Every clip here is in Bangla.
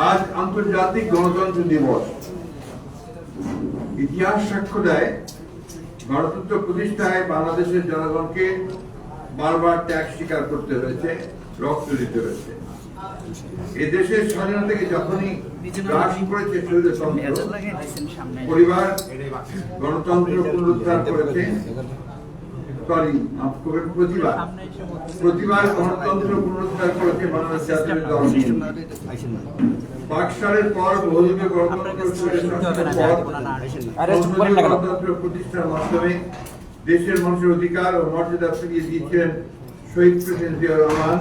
আজ আন্তর্জাতিক গণতন্ত্র দিবস। ইতিহাস সাক্ষ্য দেয়, গণতন্ত্র প্রতিষ্ঠায় বাংলাদেশের জনগণকে বারবার ত্যাগ স্বীকার করতে হয়েছে, রক্ত দিতে হয়েছে। এদেশের স্বাধীনতাকে যখনই গ্রাস করেছে স্বৈরতন্ত্র, পরিবার গণতন্ত্র পুনরুদ্ধার করেছে। প্রতিবার গণতন্ত্র পুনরুদ্ধার করেছে বাংলাদেশ জাতীয় দল। বাকশালের পর বহুদলীয় গণতন্ত্র প্রতিষ্ঠার মাধ্যমে দেশের মানুষের অধিকার ও মর্যাদা ফিরিয়ে দিয়েছিলেন শহীদ প্রেসিডেন্ট জিয়াউর রহমান,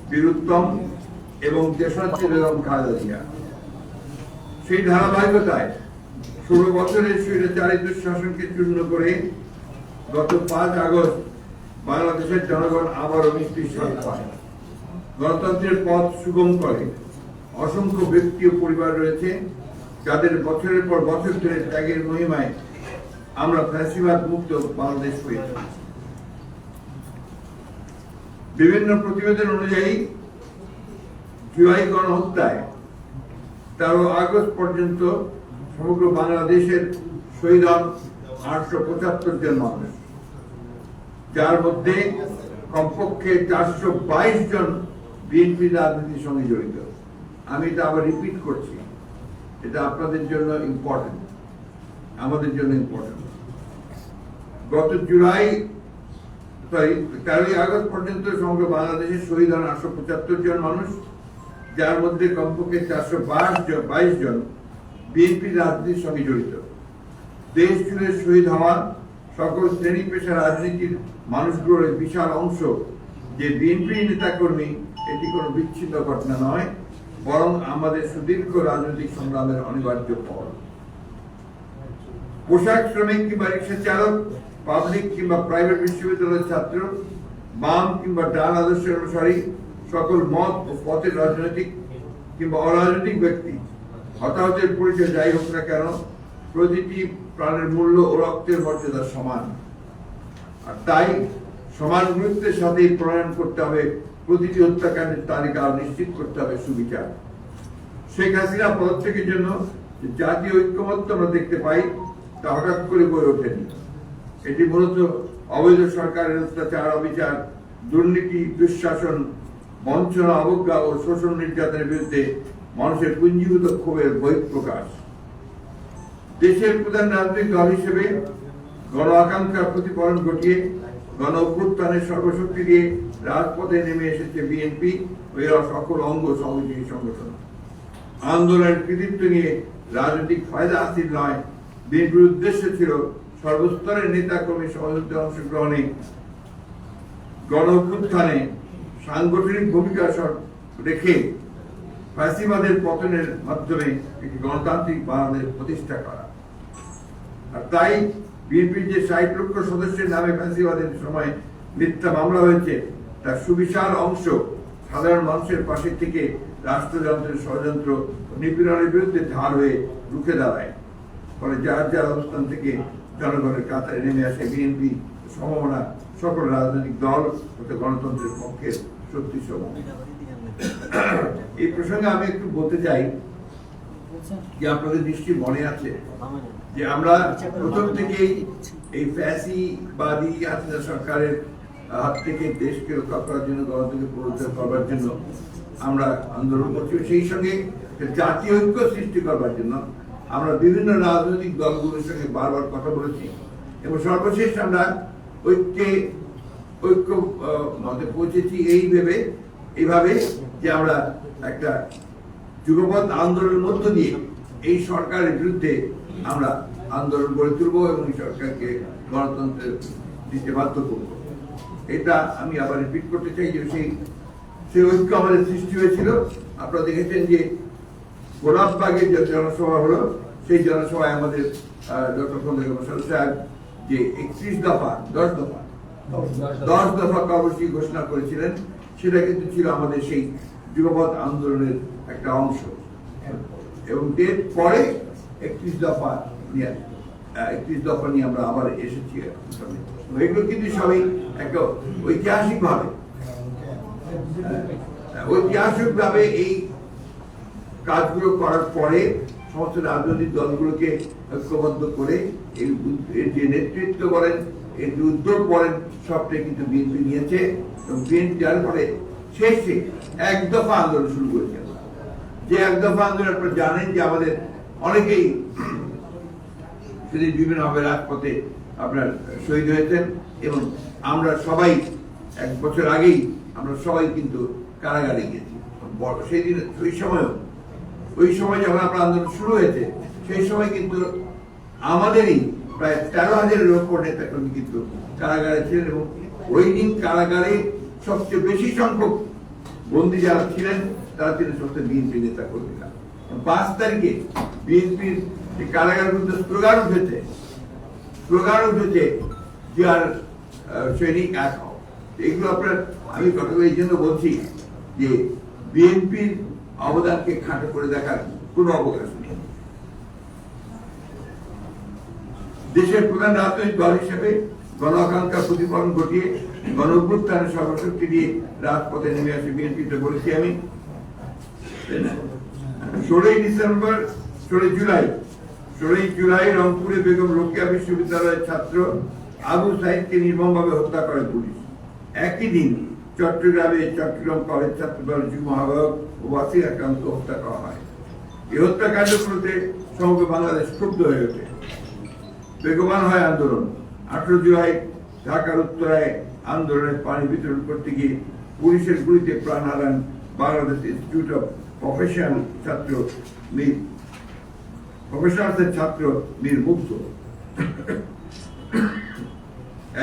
বীরুত্তম এবং দেশনেত্রী বেগম খালেদা জিয়া। সেই ধারাবাহিকতায় 16 বছরের স্বৈরাচারী দুঃশাসনকে চূর্ণ করে গত 5 আগস্ট বাংলাদেশের জনগণ আবারও মুক্তির স্বাদ পায়, গণতন্ত্রের পথ সুগম করে। অসংখ্য ব্যক্তি ও পরিবার রয়েছে যাদের বছরের পর বছর ধরে ত্যাগের মহিমায় আমরা ফ্যাসিবাদ মুক্ত বাংলাদেশ পেয়েছি। বিভিন্ন প্রতিবেদন অনুযায়ী জুলাই গণহত্যায় 13 আগস্ট পর্যন্ত সমগ্র বাংলাদেশের শহীদ হন 875 জন মানুষ, যার মধ্যে কমপক্ষে 422 জন বিএনপি রাজনীতির সঙ্গে জড়িত। আমি এটা আবার রিপিট করছি, এটা আপনাদের জন্য ইম্পর্টেন্ট, আমাদের জন্য ইম্পর্টেন্ট। গত 13 আগস্ট পর্যন্ত সমগ্র বাংলাদেশের শহীদ হন 875 জন মানুষ, যার মধ্যে কমপক্ষে 422 জন বিএনপি রাজনীতির সঙ্গে জড়িত। দেশ জুড়ে শহীদ হওয়া সকল শ্রেণী পেশা রাজনীতির মানুষগুলোর বিশাল অংশ যে বিএনপি নেতাকর্মী, এটি কোনো বিচ্ছিন্ন ঘটনা নয়, বরং আমাদের সুদীর্ঘ রাজনৈতিক সংগ্রামের অনিবার্য ফল। পোশাক শ্রমিক কিংবা রিক্সা চালক, পাবলিক কিংবা প্রাইভেট বিশ্ববিদ্যালয়ের ছাত্র, বাম কিংবা ডান আদর্শের অনুসারী, সকল মত ও পথের রাজনৈতিক কিংবা অরাজনৈতিক ব্যক্তি, হতাহতের পরিচয় যাই হোক না কেন, প্রতিটি প্রাণের মূল্য ও রক্তের মর্যাদা সমান। আর তাই সমান গুরুত্বের সাথে প্রণয়ন করতে হবে প্রতিটি হত্যাকাণ্ডের তালিকা, নিশ্চিত করতে হবে সুবিচার। শেখ হাসিনা পদত্যাগের জন্য জাতীয় ঐক্যমত্য আমরা দেখতে পাই, তা হঠাৎ করে গড়ে ওঠেনি। এটি মূলত অবৈধ সরকারের অত্যাচার, অবিচার, দুর্নীতি, দুঃশাসন, বঞ্চনা, অবজ্ঞা ও শোষণ নির্যাতনের বিরুদ্ধে মানুষের পুঞ্জীভূত ক্ষোভের বহিঃপ্রকাশ। দেশের প্রধান রাজনৈতিক দল হিসেবে গণ আকাঙ্ক্ষার প্রতিফলন ঘটিয়ে গণ অভ্যুত্থানের সর্বশক্তি দিয়ে রাজপথে নেমে এসেছে বিএনপি ও এর সকল অঙ্গ সহযোগী সংগঠন। আন্দোলনের কৃতিত্ব নিয়ে রাজনৈতিক ফায়দা হাসিল নয়, বিএনপির উদ্দেশ্য ছিল সর্বস্তরের নেতা কর্মী সহযোগিতায় অংশগ্রহণে গণ অভ্যুত্থানে সাংগঠনিক ভূমিকা রেখে ফ্যাসিবাদের পতনের মাধ্যমে একটি গণতান্ত্রিক বাংলাদেশ প্রতিষ্ঠা করা। আর তাই বিএনপির যে 60 লক্ষ সদস্যের নামে ফ্যাসিবাদের সময় মিথ্যা মামলা হয়েছে, তার সুবিশাল অংশ সাধারণ মানুষের পাশে থেকে রাষ্ট্রযন্ত্রের ষড়যন্ত্র নিপীড়নের বিরুদ্ধে ধার হয়ে রুখে দাঁড়ায়। ফলে যার যার অবস্থান থেকে জনগণের কাতারে নেমে আসে বিএনপি, সম্ভাবনা সকল রাজনৈতিক দল হতে গণতন্ত্রের পক্ষের শক্তি সমূহ। এই প্রসঙ্গে আমি একটু বলতে চাই যে আপনাদের নিশ্চয়ই মনে আছে যে আমরা প্রথম থেকেই এই ফ্যাসিবাদী হাসিনা সরকারের হাত থেকে দেশকে রক্ষা করার জন্য, গণতন্ত্রকে পুনরুদ্ধার করবার জন্য আমরা আন্দোলন করছি। সেই সঙ্গে জাতীয় ঐক্য সৃষ্টি করবার জন্য আমরা বিভিন্ন রাজনৈতিক দলগুলোর সঙ্গে বারবার কথা বলেছি এবং সর্বশেষ আমরা ঐক্য মতে পৌঁছেছি এইভাবে যে আমরা একটা যুগপৎ আন্দোলনের মধ্য দিয়ে এই সরকারের বিরুদ্ধে আমরা আন্দোলন গড়ে তুলব এবং এই সরকারকে গণতন্ত্রের দিতে বাধ্য করব। এটা আমি আবার রিপিট করতে চাই যে সেই ঐক্য আমাদের সৃষ্টি হয়েছিল। আপনারা দেখেছেন যে গোলাপবাগের যে জনসভা হলো, সেই জনসভায় আমাদের ডক্টর খন্দকার মোশাররফ সাহেব যে 10 দফা কর্মসূচি ঘোষণা করেছিলেন, সেটা কিন্তু ছিল আমাদের সেই যুগপৎ আন্দোলনের একটা অংশ। এবং এর পরে 31 দফা নিয়ে আমরা আবার এসেছি। এগুলো কিন্তু সবই একটা ঐতিহাসিক ভাবে ঐতিহাসিকভাবে এই কাজগুলো করার পরে সমস্ত রাজনৈতিক দলগুলোকে ঐক্যবদ্ধ করে এর যে নেতৃত্ব করেন, এর যে উদ্যোগ করেন, সবটাই কিন্তু বিএনপি নিয়েছে এবং বিএনপি যার পরে শেষে এক দফা আন্দোলন শুরু করেছেন। যে এক দফা আন্দোলন আপনারা জানেন যে আমাদের অনেকেই সেদিন বিভিন্নভাবে রাজপথে আপনার শহীদ হয়েছেন এবং আমরা সবাই এক বছর আগেই আমরা সবাই কিন্তু কারাগারে গিয়েছি। সেই দিন ওই সময় যখন আপনার আন্দোলন শুরু হয়েছে সেই সময় কিন্তু আমাদেরই প্রায় 13,000-এর উপর নেতাকর্মী কিন্তু কারাগারে ছিলেন এবং ওই দিন কারাগারে সবচেয়ে বেশি সংখ্যক বন্দী যারা ছিলেন তারা ছিলেন সবচেয়ে বিএনপি নেতা কর্মীরা। 5 তারিখে বিএনপির কারাগারের মধ্যে স্লোগান উঠেছে যে আর সৈনিক এক হও। এগুলো আপনার আমি কথাগুলো এই জন্য বলছি যে বিএনপির অবদানকে খাটো করে দেখার কোনো অবকাশ নেই। দেশের প্রধান রাজনৈতিক দল হিসেবে গণ আকাঙ্ক্ষা প্রতিফলন ঘটিয়ে গণ অভ্যুত্থানের সর্বশক্তি দিয়ে রাজপথে নেমে আসে বিএনপি। বলেছি আমি 16 জুলাই রংপুরে বেগম রোকেয়া বিশ্ববিদ্যালয়ের ছাত্র আবু সাইদকে নির্মমভাবে হত্যা করে পুলিশ। একই দিন চট্টগ্রামে চট্টগ্রাম কলেজ ছাত্র দলের যুগ্ম আহ্বায়ক ও ওয়াসির আক্রান্ত হত্যা করা হয়। এই হত্যাকাণ্ডগুলোতে সমগ্র বাংলাদেশ ক্ষুব্ধ হয়ে ওঠে, বেগবান হয় আন্দোলন। 18 জুলাই ঢাকার উত্তরায় আন্দোলনের পানি বিতরণ করতে গিয়ে পুলিশের গুলিতে প্রাণ হারান বাংলাদেশ ইনস্টিটিউট অফ প্রফেশনালসের ছাত্র মীর মুগ্ধ।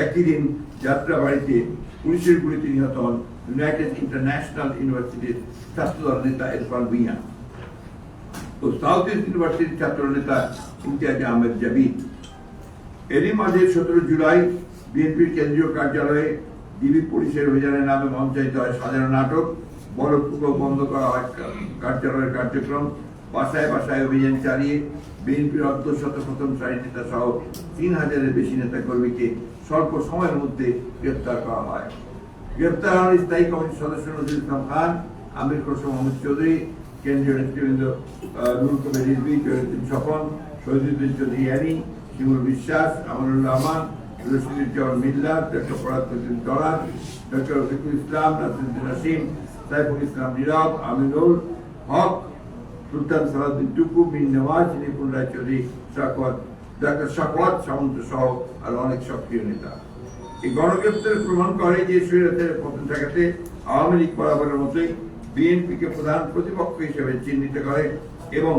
একই দিন যাত্রাবাড়িতে পুলিশের গুলিতে নিহত হন ইউনাইটেড ইন্টারন্যাশনাল ইউনিভার্সিটির ছাত্রদল নেতা ইরফান ভুঁইয়া ও সাউথ ইস্ট ইউনিভার্সিটির ছাত্র নেতা ইমতিয়াজ আহমেদ জাবিদ। এরই মাঝে 17 জুলাই বিএনপির কেন্দ্রীয় কার্যালয়ে ডিবি পুলিশের অভিযানের নামে মঞ্চায়িত হয় সাজানো নাটক, বলপূর্বক বন্ধ করা হয় কার্যালয়ের কার্যক্রম, বাসায় বাসায় অভিযান চালিয়ে বিএনপির অর্ধশত প্রথম সারির নেতা সহ 3,000-এর বেশি নেতা কর্মীকে স্বল্প সময়ের মধ্যে গ্রেপ্তার করা হয়। গ্রেপ্তার হন স্থায়ী কমিটির সদস্য নজরুল ইসলাম খান, আমির খসরু মোহাম্মদ চৌধুরী, কেন্দ্রীয় নেতৃবৃন্দ নুরুল কবির রিজভী, জহিরুদ্দিন স্বপন, শহীদুদ্দিন চৌধুরী ইয়ানি, শিমুল বিশ্বাস, আমানুর রহমান, রশিদুজ্জামান মিল্লাত, ডক্টর ফরাদউদ্দিন তরান, ডক্টর রফিকুল ইসলাম, নাসিরুদ্দিন নাসিম, সাইফুল ইসলাম নীরব, আমিনুল হক, সুলতান সালাউদ্দিন টুকু, মীর নওয়াজ, নিপুণ রায়চৌধুরী, ডক্টর শাকওয়াত সামন্ত সহ আর অনেক সক্রিয় নেতা। এই গণগ্রেপ্তার প্রমাণ করে যে স্বৈরাচারের পতন ঠেকাতে আওয়ামী লীগ বরাবরের মতোই বিএনপিকে প্রধান প্রতিপক্ষ হিসেবে চিহ্নিত করে এবং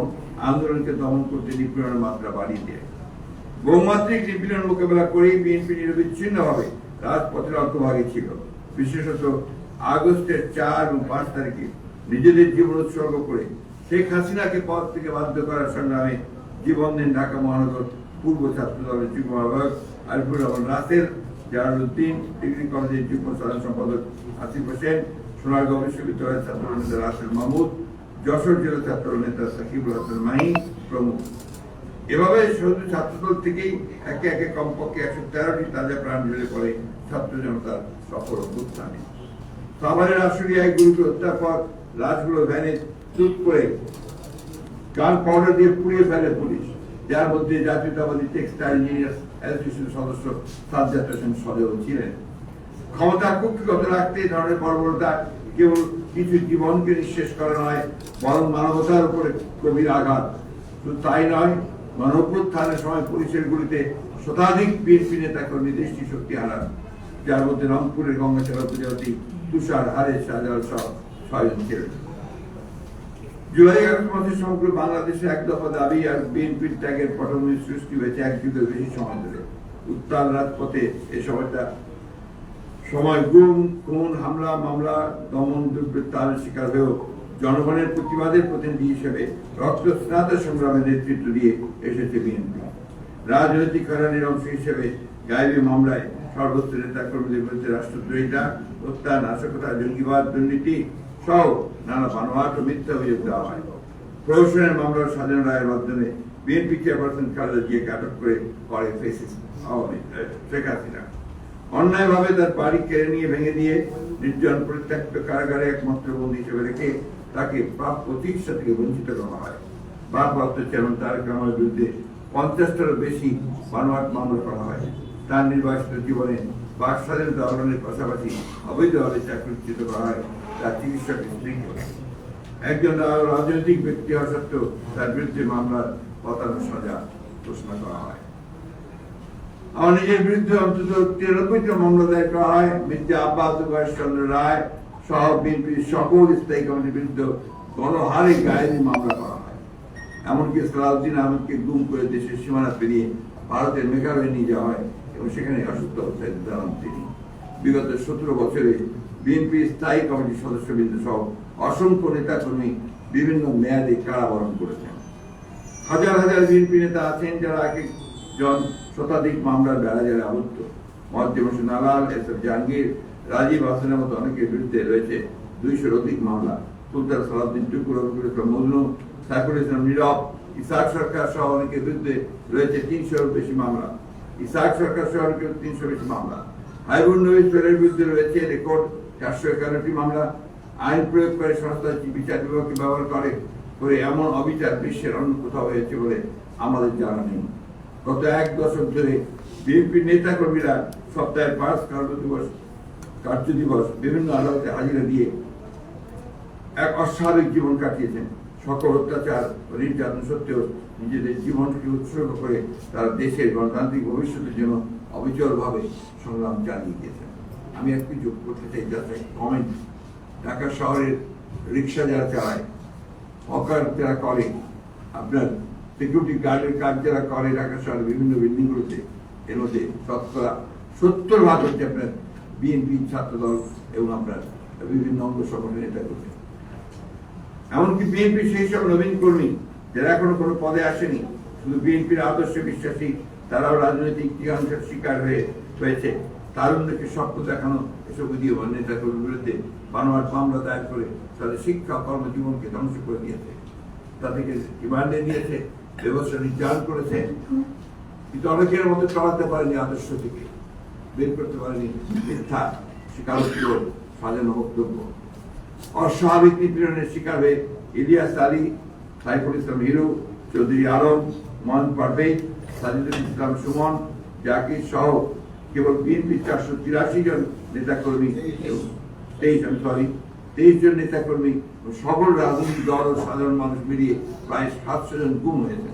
আন্দোলনকে দমন করতে নিপীড়নের মাত্রা বাড়িয়ে দেয়। বহুমাত্রিক নিপীড়ন মোকাবেলা করেই বিএনপি নিরবিচ্ছিন্নভাবে রাজপথের অগ্রভাগে ছিল। বিশেষত আগস্টের 4 এবং 5 তারিখে নিজেদের জীবন উৎসর্গ করে শেখ হাসিনাকে পদ থেকে বাধ্য করার সংগ্রামে জীবন দেন ঢাকা মহানগর পূর্ব ছাত্র দলের যুগ্ম আহ্বায়ক আরিফুর রহমান রাসেল, জালালউদ্দিন, ডিগ্রি কলেজের যুগ্ম সাধারণ সম্পাদক আসিফ হোসেন, সোনারগাঁও বিশ্ববিদ্যালয়ের ছাত্র নেতা রাসেল মাহমুদ, যশোর জেলা ছাত্র নেতা সাকিবুল হাসান মাহি প্রমুখ। এভাবে শুধু ছাত্রদল থেকেই একে একে কমপক্ষে 113টি তাজা প্রাণ ঢেলে পড়ে ছাত্র জনতার সফল অভ্যুত্থানে। সাভারের আশুলিয়ায় গুরুকে হত্যার পর লাশগুলো ভ্যানে চুপ করে গান পাউডার দিয়ে পুড়িয়ে ফেলে পুলিশ, যার মধ্যে জাতীয়তাবাদী টেক্সটাইল ইঞ্জিনিয়ার্স অ্যাসোসিয়েশনের সদস্য সাজ্জাদ হোসেন সদেও ছিলেন। ক্ষমতা কুক্ষিগত রাখতে এই ধরনের বর্বরতা কেবল কিছু জীবনকে নিঃশেষ করা নয়, বরং মানবতার উপরে গভীর আঘাত। শুধু তাই নয়, গণঅভ্যুত্থানের সময় পুলিশের গুলিতে শতাধিক বিএনপি নেতা কর্মী দৃষ্টিশক্তি হারান, যার মধ্যে রংপুরের গঙ্গাচড়া উপজেলাধীন তুষার হারেস শাহজালাল সহ 6 জন ছিলেন। জুলাই আগস্ট মাসে সমগ্র বাংলাদেশে এক দফা দাবি আর বিএনপির ত্যাগের পটভূমি সৃষ্টি হয়েছে 1 যুগের বেশি সময় ধরে। উত্তাল রাজপথে এই সময় গুম, খুন, হামলা, মামলা, দমন, দুর্বৃত্তায়নের শিকার হয়েও জনগণের প্রতিবাদের প্রতিনিধি হিসেবে রক্তস্নাত সংগ্রামের নেতৃত্ব দিয়ে এসেছে বিএনপি। রাজনৈতিক হয়রানির অংশ হিসেবে গায়েবী মামলায় সর্বোচ্চ নেতা কর্মীদের বিরুদ্ধে রাষ্ট্রদ্রোহিতা, হত্যা, নাশকতা, জঙ্গিবাদ, দুর্নীতি সহ নানা বানোয়াট ও মিথ্যা অভিযোগ দেওয়া হয়। প্রহসনের মামলার সাজানো রায়ের মাধ্যমে বিএনপি চেয়ারপারসন খালেদা জিয়াকে আটক করে ফেসিস্ট শেখ হাসিনা। অন্যায়ভাবে তার বাড়ি কেড়ে নিয়ে ভেঙে দিয়ে নির্জন পরিত্যক্ত কারাগারে একমাত্র বন্দী হিসেবে রেখে তাকে প্রাপ্য চিকিৎসা থেকে বঞ্চিত করা হয়। ভারপ্রাপ্ত চেয়ারম্যান তারেক রহমানের বিরুদ্ধে 50টারও বেশি বানোয়াট মামলা করা হয়। তার নির্বাচিত জীবনে বাক স্বাধীনতা আন্দোলনের পাশাপাশি অবৈধভাবে চাকরিচ্যুত করা হয় তার চিকিৎসক স্ত্রীকে। একজন রাজনৈতিক ব্যক্তি হওয়া সত্ত্বেও তার বিরুদ্ধে মামলার ৫৫ সাজা ঘোষণা করা হয়। আমার নিজের বিরুদ্ধে অন্তত 93টা মামলা দায়ের করা হয়। মির্জা আব্বাস চন্দ্র রায় সহ বিএনপির সকল স্থায়ী কমিটির বিরুদ্ধে গণহারে গায়েবী মামলা করা হয়। এমনকি সালাউদ্দিন আহমেদকে গুম করে দেশের সীমানা পেরিয়ে ভারতের মেঘালয়ে নিয়ে যাওয়া হয় এবং সেখানে অসুস্থ অবস্থায় দাঁড়ান তিনি। বিগত 17 বছরে বিএনপি স্থায়ী কমিটির সদস্যবৃন্দ সহ অসংখ্য নেতাকর্মী বিভিন্ন মেয়াদে কারাবরণ করেছেন। হাজার হাজার বিএনপি নেতা আছেন যারা এক একজন শতাধিক মামলার বেড়াজালে আবদ্ধ। মোয়াজ্জেম হোসেন আলাল, এস.এফ জাহাঙ্গীর, রাজীব হাসানের মতো অনেকের বিরুদ্ধে রয়েছে 200-র অধিক মামলা। সুলতান সালাউদ্দিন টুকু, রফিকুল ইসলাম মজনু, সাইফুল ইসলাম নীরব, ইসহাক সরকার সহ অনেকের বিরুদ্ধে রয়েছে 300-র বেশি মামলা। ইসহাক সরকার সহ অনেকের 300 বেশি মামলা। হাইবুল নবী সোহেলের বিরুদ্ধে রয়েছে রেকর্ড 451টি মামলা। আইন প্রয়োগকারী সংস্থা বিচার বিভাগকে ব্যবহার করে এমন অবিচার বিশ্বের অন্য কোথাও হয়েছে বলে আমাদের জানা নেই। গত 1 দশক ধরে বিএনপি নেতা কর্মীরা সপ্তাহে 5 কার্য দিবস বিভিন্ন আদালতে হাজিরা দিয়ে এক অস্বাভাবিক জীবন কাটিয়েছেন। সকল অত্যাচার ও নির্যাতন সত্ত্বেও নিজেদের জীবনকে উৎসর্গ করে তারা দেশের গণতান্ত্রিক ভবিষ্যতের জন্য অবিচলভাবে সংগ্রাম চালিয়ে গিয়েছেন। আমি একটু যোগ করতে চাই, যাতে কমেন্ট। ঢাকা শহরের রিক্সা যারা চালায়, হকার যারা করে, আপনার সিকিউরিটি গার্ডের কাজ যারা করে ঢাকা শহরের বিভিন্ন বিল্ডিংগুলোতে, এর মধ্যে 70% হচ্ছে আপনার বিএনপি ছাত্রদল এবং আপনার বিভিন্ন অঙ্গ সংগঠনের নেতা করবে। এমনকি বিএনপি সেই সব নবীন কর্মী যারা এখনো কোনো পদে আসেনি, শুধু বিএনপির আদর্শে বিশ্বাসী, তারাও রাজনৈতিক টিকাংশের শিকার হয়েছে। তারুণ্যকে স্বপ্ন দেখানো এসব উদীয়মান নেতা কর্মীর বিরুদ্ধে বানোয়াট মামলা দায়ের করে তাদের শিক্ষা কর্মজীবনকে ধ্বংস করে দিয়েছে, তাদেরকে রিমান্ডে নিয়েছে, ব্যবস্থা নির্যাতন করেছে, কিন্তু অনেকের মতো চলাতে পারেনি, আদর্শ থেকে বের করতে পারেনি মিথ্যা স্বীকারোক্তি ও সাজানো বক্তব্য। অস্বাভাবিক নিপীড়নের শিকার হয়ে ইলিয়াস আলী, সাইফুল ইসলাম হিরু, চৌধুরী আলম, মোহাম্মদ পারভেজ, সাজিদুল ইসলাম সুমন, জাকির সহ কেবল বিএনপির 483 জন নেতাকর্মী, 23 জন নেতাকর্মী ও সকল রাজনৈতিক দল ও সাধারণ মানুষ মিলিয়ে প্রায় 700 জন গুম হয়েছে।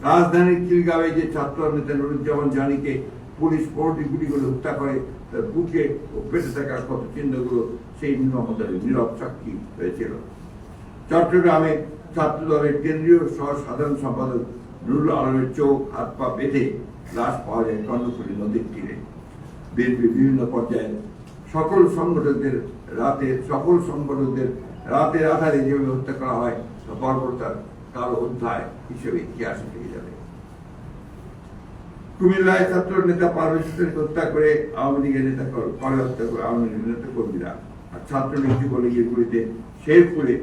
রাজধানীর খিলগাঁওয়ে যে ছাত্র নেতা নুরুজ্জামান জানিকে পুলিশ 4টি গুলি করে হত্যা করে, তার বুকে ও পেটে থাকা ক্ষত চিহ্নগুলো সেই নির্মমতার নীরব সাক্ষী হয়েছিল। চট্টগ্রামে ছাত্র দলের কেন্দ্রীয় সহ সাধারণ সম্পাদক নুরুল আলমের চোখ হাত পা বেঁধে লাশ পাওয়া যায় কর্ণফুলী নদীর তীরে। বিএনপির বিভিন্ন পর্যায়ে সকল সংগঠকদের রাতের আধারে যেভাবে হত্যা করা হয় তা বর্বরতার কালো অধ্যায় হিসেবে ইতিহাসে থেকে যাবে। কুমিল্লায় ছাত্র নেতা পারভেজ হোসেনকে হত্যা করে আওয়ামী লীগের আওয়ামী লীগের নেতা কর্মীরা, আর ছাত্রলীগ যুবলীগের গুলিতে শেরপুরে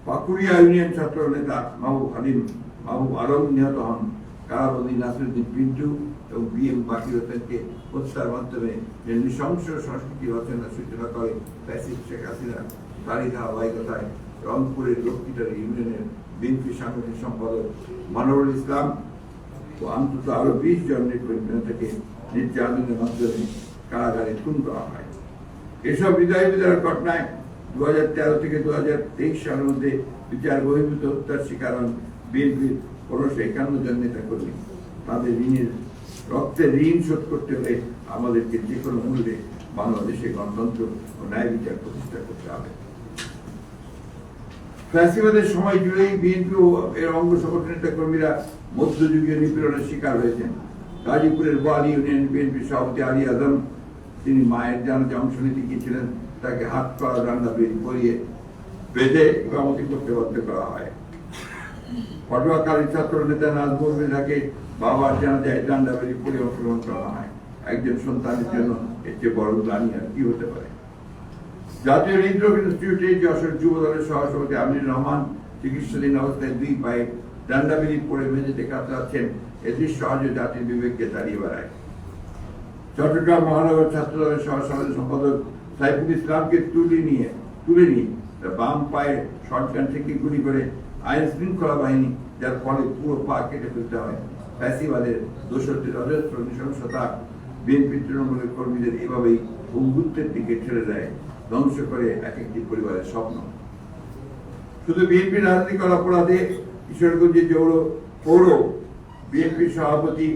পাকুড়িয়া ইউনিয়ন ছাত্র নেতা মাহবুব আলম নিহত হন। কারাবন্দী নাসিরুদ্দিন পিন্টু এবং বিএম বাকির হোসেনকে হত্যার মাধ্যমে যে নৃশংস সংস্কৃতি রচনার সূচনা করে ফ্যাসিস্ট শেখ হাসিনা, তারই ধারাবাহিকতায় রংপুরের লক্ষ্মীটারি ইউনিয়নের বিএনপি সাংগঠনিক সম্পাদক মনোরুল ইসলাম ও অন্তত আরো 20 জন নেতাকে নির্যাতনের মাধ্যমে কারাগারে খুন করা হয়। এসব হৃদয় বিদারক ঘটনায় 2013 থেকে 2023 সালের মধ্যে বিচার বহির্ভূত হত্যার শিকার হন বিএনপির 1551 জন নেতা কর্মী। তাদের রক্তের ঋণ শোধ করতে হলে আমাদেরকে যে কোনো মূল্যে বাংলাদেশে গণতন্ত্র ও ন্যায় বিচার প্রতিষ্ঠা করতে হবে। ফ্যাসিবাদের সময় জুড়েই বিএনপি ও এর অঙ্গ সংগঠনের নেতা কর্মীরা মধ্যযুগীয় নিপীড়নের শিকার হয়েছেন। গাজীপুরের বোয়ালি ইউনিয়ন বিএনপি সভাপতি আলী আজম, তিনি মায়ের জানাজা অংশ নিতে গিয়েছিলেন, তাকে হাত পা ডান্ডা পরিয়ে বেঁধে ইমামতি করতে বাধ্য করা হয়। পটুয়াখালী ছাত্র নেতা নাজমুল মির্জাকে বাবার জানাজায় ডান্ডা পরিয়ে অংশগ্রহণ করা হয়। একজন সন্তানের জন্য এর চেয়ে বড় গ্লানি আর কি হতে পারে। জাতীয় হৃদরোগ ইনস্টিটিউটে যশোর যুব দলের সহসভাপতি আমিনুর রহমান চিকিৎসাধীন অবস্থায় 2 পায়ে ডান্ডা পরে মেঝেতে কাতরাচ্ছেন। এ দৃশ্য আজও জাতির বিবেককে তাড়িয়ে বেড়ায়। চট্টগ্রাম মহানগর ছাত্র দলের সহসভাপতি সম্পাদক সাইফুল ইসলামকে তুলে নিয়ে বাম পায়ে শটগান থেকে গুলি করে আইন শৃঙ্খলা বাহিনী, যার ফলে পুরো পা কেটে ফেলতে হয়। ফ্যাসিবাদের দোষরদের অজস্র নৃশংসতা বিএনপি তৃণমূলের কর্মীদের এভাবেই বন্ধুত্বের দিকে ঠেলে দেয়, ধ্বংস করে এক একটি পরিবারের স্বপ্ন। শুধু বিএনপি রাজনৈতিক অপরাধে কিশোরগঞ্জে পৌর বিএনপি সভাপতি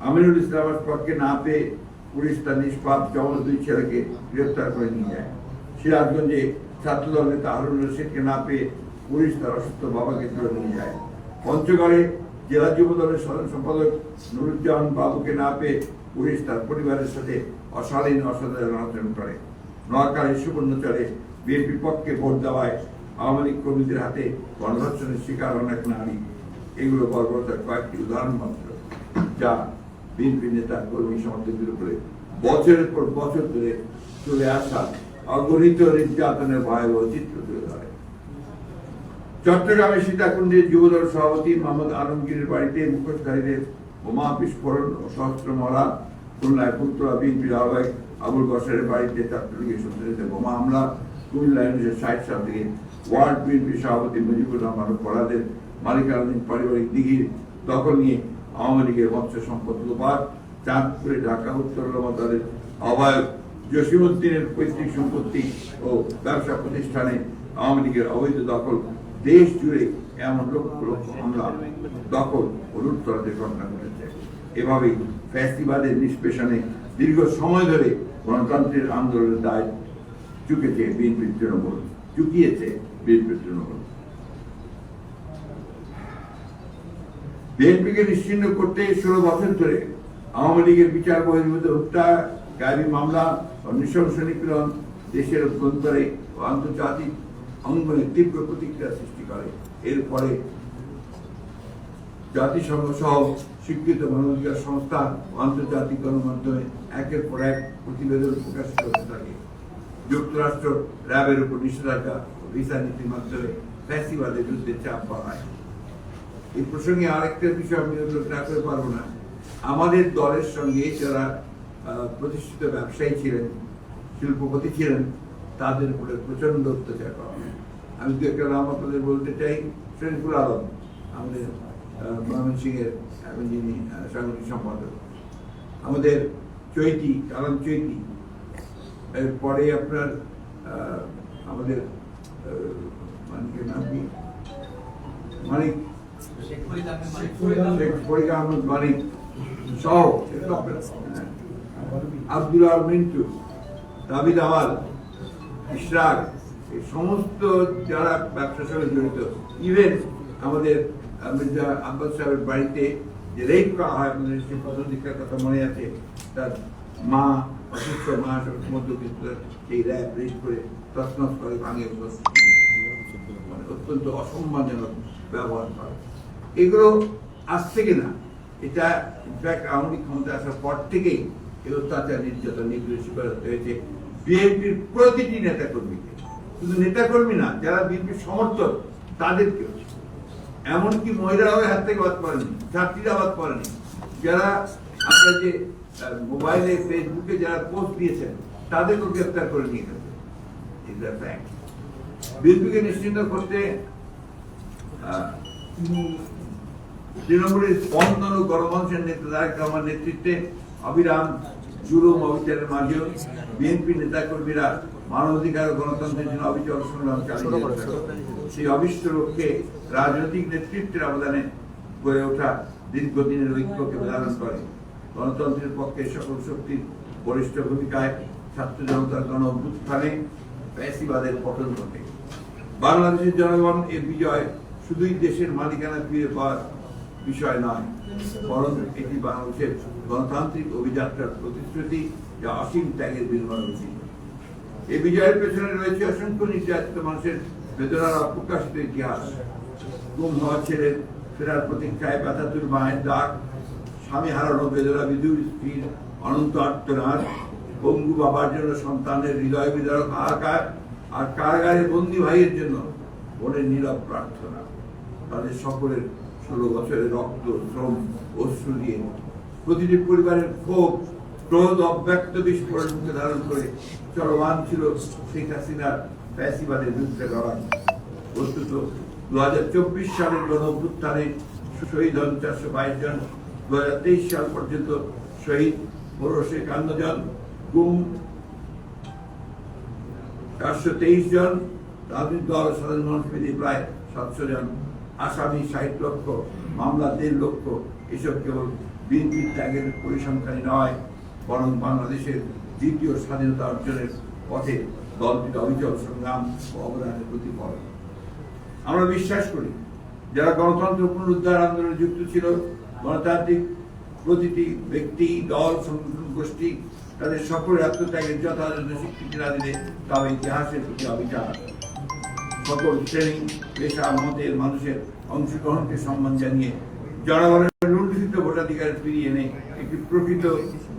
আমিনুল ইসলামের পক্ষে না পেয়ে পুলিশ তার নিষ্পাপ যমজ 2 ছেলেকে গ্রেফতার করে নিয়ে যায়। সিরাজগঞ্জে ছাত্রদল নেতা হারুন রশিদকে না পেয়ে পুলিশ তার অসুস্থ বাবাকে ধরে নিয়ে যায়। পঞ্চগড়ে জেলা যুব দলের সাধারণ সম্পাদক নুরুজ্জামান বাবুকে না পেয়ে পুলিশ তার পরিবারের সাথে অশালীন অসদাচরণ আচরণ করে। নোয়াখালীর সুবর্ণচরে বিএনপির পক্ষে ভোট দেওয়ায় আওয়ামী লীগ কর্মীদের হাতে গণধর্ষণের শিকার অনেক নারী। এগুলো বর্বরতার কয়েকটি উদাহরণ মাত্র, যা বিএনপি নেতা কর্মী সমর্থকদের উপরে বছরের পর বছর ধরে চলে আসা অগণিত নির্যাতনের ভয়াবহ চিত্র তুলে ধরে। চট্টগ্রামের সীতাকুণ্ডের যুবদল সভাপতি মোহাম্মদ আলমগীরের বাড়িতে মুখোশধারীদের বোমা বিস্ফোরণ ও সহস্র মহড়া। খুলনায় পুত্রা বিএনপির আহ্বায়ক আবুল বশরের বাড়িতে ছাত্রলীগের সন্ত্রাসীদের বোমা হামলা। কুমিল্লায় 1960 সাল থেকে ওয়ার্ড বিএনপি সভাপতি মুজিবুর রহমান ফরাদের মালিকানাধীন পারিবারিক দিঘির দখল নিয়ে আওয়ামী লীগের মৎস্য সম্পদ লোপাট। চাঁদপুরে ঢাকা উত্তর রমাদারের আহ্বায়ক জসিমউদ্দিনের পৈতৃক সম্পত্তি ও ব্যবসা প্রতিষ্ঠানে আওয়ামী লীগের অবৈধ দখল। দেশ জুড়ে এমন লক্ষ লক্ষ হামলা, দখল ও লুটতরাজের ঘটনা ঘটেছে। এভাবেই ফ্যাসিবাদের নিষ্পেষণে দীর্ঘ সময় ধরে গণতন্ত্রের আন্দোলনের দায় চুকিয়েছে বিএনপির তৃণমূল। বিএনপিকে নিশ্চিহ্ন করতে 16 বছর ধরে আওয়ামী লীগের বিচার বহির্ভূত হত্যা, গায়েবী মামলা ও নৃশংস নিপীড়ন দেশের অভ্যন্তরে ও আন্তর্জাতিক অঙ্গনে তীব্র প্রতিক্রিয়া সৃষ্টি করে। এর ফলে জাতিসংঘ সহ স্বীকৃত মানবাধিকার সংস্থা ও আন্তর্জাতিক গণমাধ্যমে একের পর এক প্রতিবেদন প্রকাশিত হতে থাকে। যুক্তরাষ্ট্র র্যাবের উপর নিষেধাজ্ঞা ও ভিসা নীতির মাধ্যমে ফ্যাসিবাদের বিরুদ্ধে চাপ বাড়ায়। এই প্রসঙ্গে আরেকটা বিষয় আমি উল্লেখ না করে পারবো না। আমাদের দলের সঙ্গে যারা প্রতিষ্ঠিত ব্যবসায়ী ছিলেন, শিল্পপতি ছিলেন, তাদের উপরে প্রচন্ড অত্যাচার করা হয়। আমি দু একটা নাম আপনাদের বলতে চাই। শরীফুল আলম, আমাদের ময়মনসিংহের এখন যিনি সাংগঠনিক সম্পাদক, আমাদের চৈতি, কালাম চৈতি, এরপরে আপনার আমাদের মানিকের নাম কি, মানিক, শেখ ফরিদ আহমদ মানিক সহ, আব্দুল আল মিন্টু, দাবিদ আওয়াল, ইশরাক, এই সমস্ত যারা ব্যবসার সঙ্গে জড়িত, ইভেন আমাদের মির্জা আব্বাস সাহেবের বাড়িতে যে রেপ করা হয়, আপনাদের সে প্রথম দিকটার কথা মনে আছে, তার মা অসুস্থ মা মধ্যবিত্ত, সেই র্যাপ রেপ করে তছনছ করে ভাঙে, মানে অত্যন্ত অসম্মানজনক ব্যবহার করে। এগুলো আজ থেকে না, এটা ইনফ্যাক্ট আওয়ামী লীগ ক্ষমতা আসার পর থেকেই এই অত্যাচার নির্যাতন নিগ্রহ শিকার হতে হয়েছে বিএনপির প্রতিটি নেতাকর্মীকে। শুধু নেতাকর্মী না, যারা বিএনপির সমর্থক তাদেরকেও, এমনকি মহিলারাও হাত থেকে বাদ পড়েনি, ছাত্রীরা বাদ পড়েনি। যারা আপনার যে মোবাইলে ফেসবুকে যারা পোস্ট দিয়েছেন তাদেরকেও গ্রেফতার করে নিয়ে গেছে। বিএনপিকে নিশ্চিন্ত করতে তৃণমূলের স্পন্দন ও গণমানুষের নেতা তারেক রহমানের নেতৃত্বে অবিরাম জুলুম অবিচারের মাঝেও বিএনপি নেতা কর্মীরা মানবাধিকার ও গণতন্ত্রের জন্য অবিচল সংগ্রাম চালিয়ে যাচ্ছে। সেই অবিষ্ট লক্ষ্যে রাজনৈতিক নেতৃত্বের অবদানে গড়ে ওঠা দীর্ঘদিনের ঐক্যকে ধারণ করে। গণতন্ত্রের পক্ষে সকল শক্তির বরিষ্ঠ ভূমিকায় ছাত্র জনতার গণ অভ্যুত্থানে ফ্যাসিবাদের পতন ঘটে। বাংলাদেশের জনগণ এর বিজয় শুধুই দেশের মালিকানা ফিরে পাওয়ার বিষয় নয়, বরং এটি বাংলাদেশের গণতান্ত্রিক অভিযাত্রার প্রতিশ্রুতি, যা অসীম ত্যাগের বিনিময় হয়েছিল। এই বিজয়ের পেছনে রয়েছে অসংখ্য নির্যাতিত মানুষের বেদনার অপ্রকাশিত ইতিহাস। গুম হওয়া ছেলের ফেরার প্রতীক্ষায় ব্যথাতুর মায়ের ডাক, স্বামী হারানো বেদনা বিধুর স্ত্রীর অনন্ত আর্তনাদ, পঙ্গু বাবার জন্য সন্তানের হৃদয় বিদারক হাহাকার, আর কারাগারে বন্দী ভাইয়ের জন্য বোনের নীরব প্রার্থনা। তাদের সকলের 16 বছরের রক্ত, শ্রম, অশ্রু দিয়ে প্রতিটি পরিবারের ক্ষোভ ক্রোধ অব্যক্ত বিস্ফোরণকে ধারণ করে চলমান ছিল শেখ হাসিনার ফ্যাসিবাদের বিরুদ্ধে লড়াই। বস্তুত 2024 সালের গণ অভ্যুত্থানে শহীদ হন 422 জন, 2023 সাল পর্যন্ত শহীদ 1551 জন, গুম 423 জন, রাজনৈতিক দল সাধারণ মানুষ মিলিয়ে প্রায় 700 জন, আসামি 60 লক্ষ, মামলা 1.5 লক্ষ। এসব কেবল বিএনপির ত্যাগের পরিসংখ্যানই নয়, বরং বাংলাদেশের দ্বিতীয় স্বাধীনতা অর্জনের পথে দলটির অবিচল সংগ্রাম ও অবদানের প্রতিফলন। আমরা বিশ্বাস করি, যারা গণতন্ত্র পুনরুদ্ধার আন্দোলনে যুক্ত ছিল, গণতান্ত্রিক প্রতিটি ব্যক্তি, দল, সংগঠন, গোষ্ঠী তাদের সকল আত্মত্যাগের যথাযথ স্বীকৃতি না দিলে তবে ইতিহাসের প্রতি অবিচার। সকল শ্রেণী, পেশা, মতের মানুষের অংশগ্রহণকে সম্মান জানিয়ে জনগণের লুণ্ঠিত ভোটাধিকার ফিরিয়ে এনে একটি প্রকৃত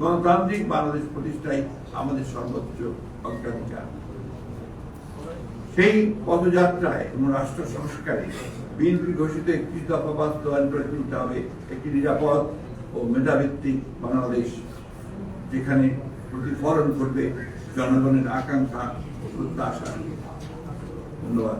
গণতান্ত্রিক বাংলাদেশ প্রতিষ্ঠাই আমাদের সর্বোচ্চ অগ্রাধিকার। সেই পদযাত্রায় এবং রাষ্ট্র সংস্কারে বিএনপি ঘোষিত 31 দফা বাস্তবায়ন করে তুলতে হবে একটি নিরাপদ ও মেধাভিত্তিক বাংলাদেশ, যেখানে প্রতিফলন করবে জনগণের আকাঙ্ক্ষা ও প্রত্যাশা। ধন্যবাদ।